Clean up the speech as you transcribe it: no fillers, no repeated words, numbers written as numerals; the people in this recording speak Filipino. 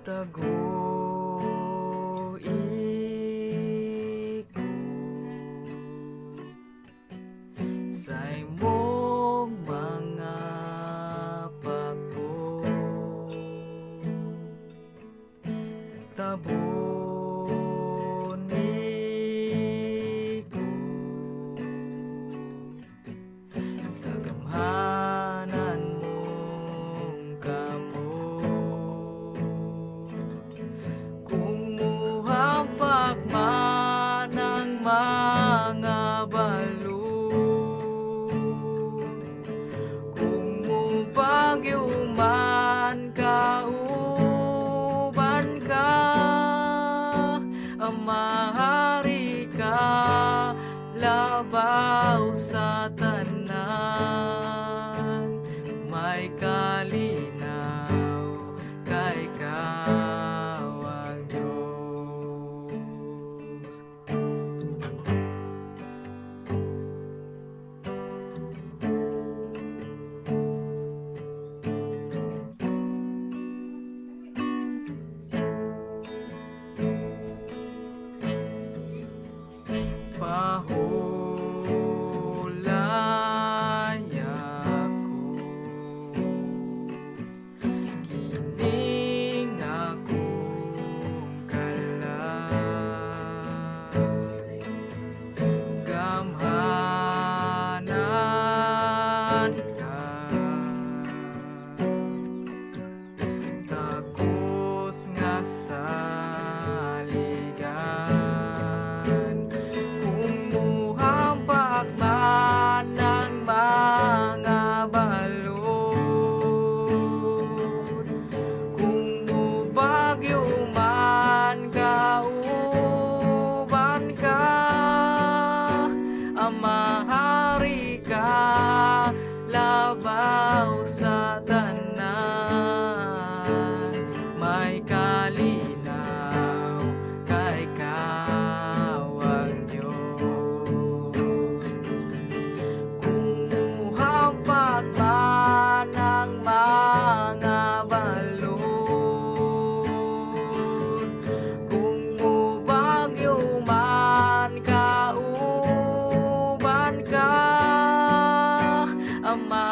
taguig sa imong mga pagbo, tabunig ko sa gamhanan mong kamot. Kung muhampak man ang mga balon, kung mubagyo man kauban ka, amahari ka labaw sa tanan, may kalinaw kay kawang Diyos. Pahulay ako, kining akong kalay, gamhanan ka, takos nga saligan. Kung muhampak man ang mga balon, kung mubagyo man kauban ka, amahari ka labaw sa tanan, may kalinaw kay kawang Diyos. Kung muhampak man ang mga balon, kung mubagyo man kauban ka, ama